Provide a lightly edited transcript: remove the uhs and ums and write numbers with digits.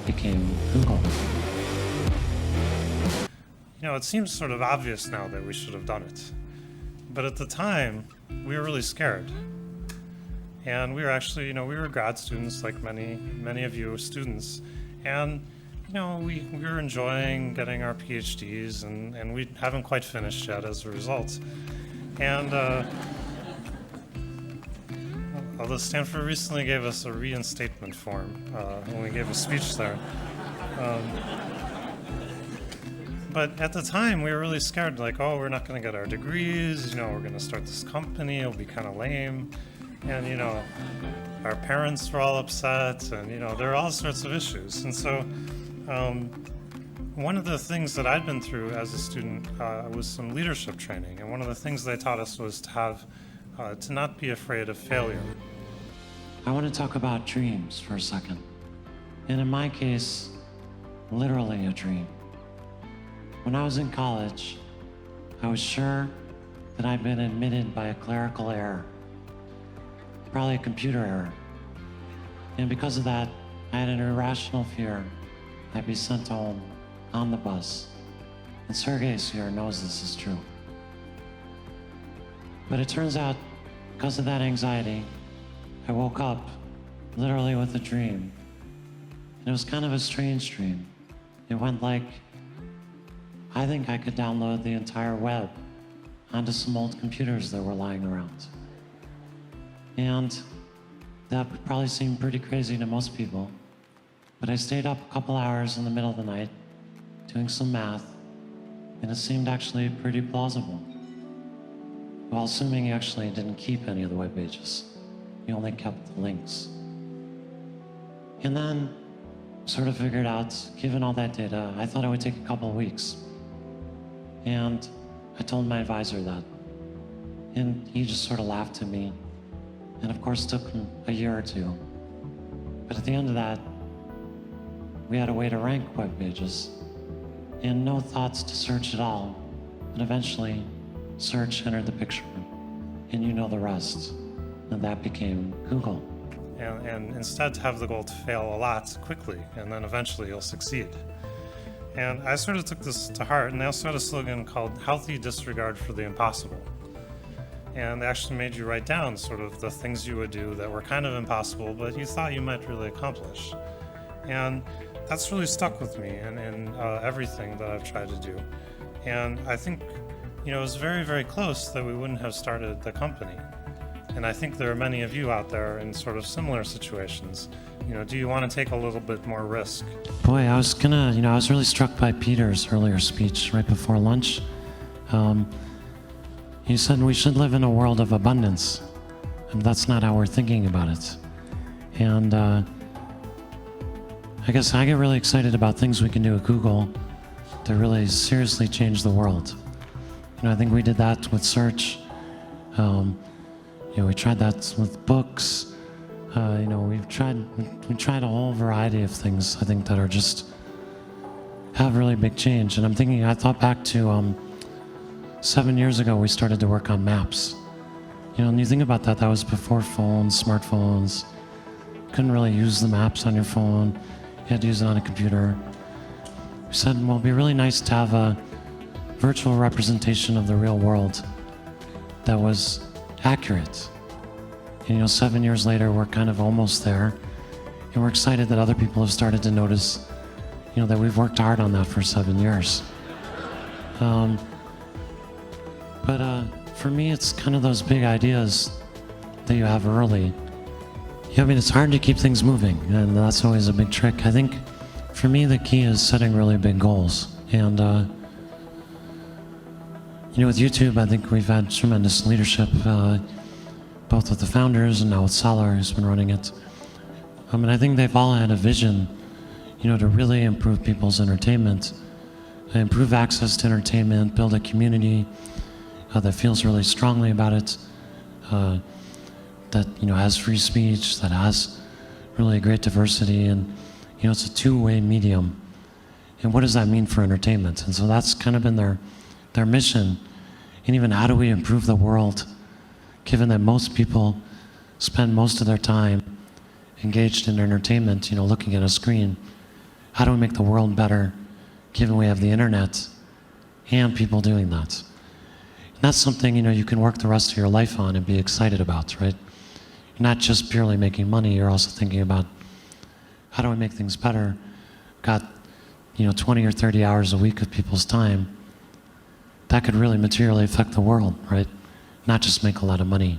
became Google. You know, it seems sort of obvious now that we should have done it. But at the time, we were really scared. And we were actually, we were grad students like many of you students. And, we were enjoying getting our PhDs and we haven't quite finished yet as a result. And although Stanford recently gave us a reinstatement form when we gave a speech there. But at the time, we were really scared, like, oh, we're not going to get our degrees, we're going to start this company, it'll be kind of lame. And, our parents were all upset, and, there are all sorts of issues. And so one of the things that I'd been through as a student was some leadership training. And one of the things they taught us was to not be afraid of failure. I want to talk about dreams for a second. And in my case, literally a dream. When I was in college, I was sure that I'd been admitted by a clerical error, probably a computer error. And because of that, I had an irrational fear I'd be sent home on the bus. And Sergey here knows this is true. But it turns out, because of that anxiety, I woke up literally with a dream. And it was kind of a strange dream. It went like, I think I could download the entire web onto some old computers that were lying around. And that would probably seem pretty crazy to most people, but I stayed up a couple hours in the middle of the night doing some math, and it seemed actually pretty plausible. Well, assuming you actually didn't keep any of the web pages. You only kept the links. And then sort of figured out, given all that data, I thought it would take a couple of weeks. And I told my advisor that. And he just sort of laughed at me. And of course, it took him a year or two. But at the end of that, we had a way to rank web pages. And no thoughts to search at all. And eventually, search entered the picture. And you know the rest. And that became Google. And instead have the goal to fail a lot quickly, and then eventually you'll succeed. And I sort of took this to heart, and they also had a slogan called Healthy Disregard for the Impossible. And they actually made you write down sort of the things you would do that were kind of impossible, but you thought you might really accomplish. And that's really stuck with me in everything that I've tried to do. And I think, it was very, very close that we wouldn't have started the company. And I think there are many of you out there in sort of similar situations. Do you want to take a little bit more risk? Boy, I was really struck by Peter's earlier speech right before lunch. He said we should live in a world of abundance. And that's not how we're thinking about it. And I guess I get really excited about things we can do at Google to really seriously change the world. I think we did that with search. We tried that with books. We tried a whole variety of things, I think, that are just have really big change. And I thought back to 7 years ago, we started to work on maps. And you think about that, that was before phones, smartphones. Couldn't really use the maps on your phone. You had to use it on a computer. We said, well, it'd be really nice to have a virtual representation of the real world that was accurate. And 7 years later, we're kind of almost there. And we're excited that other people have started to notice, that we've worked hard on that for 7 years. But for me, it's kind of those big ideas that you have early. It's hard to keep things moving, and that's always a big trick. I think, for me, the key is setting really big goals. And, with YouTube, I think we've had tremendous leadership, both with the founders and now with Salar, who's been running it. And I think they've all had a vision, to really improve people's entertainment, improve access to entertainment, build a community that feels really strongly about it, that has free speech, that has really great diversity, and it's a two-way medium. And what does that mean for entertainment? And so that's kind of been their mission. And even how do we improve the world, given that most people spend most of their time engaged in entertainment, looking at a screen. how do we make the world better given we have the internet and people doing that? And that's something, you can work the rest of your life on and be excited about, right? You're not just purely making money, you're also thinking about how do I make things better? Got 20 or 30 hours a week of people's time. That could really materially affect the world, right? Not just make a lot of money.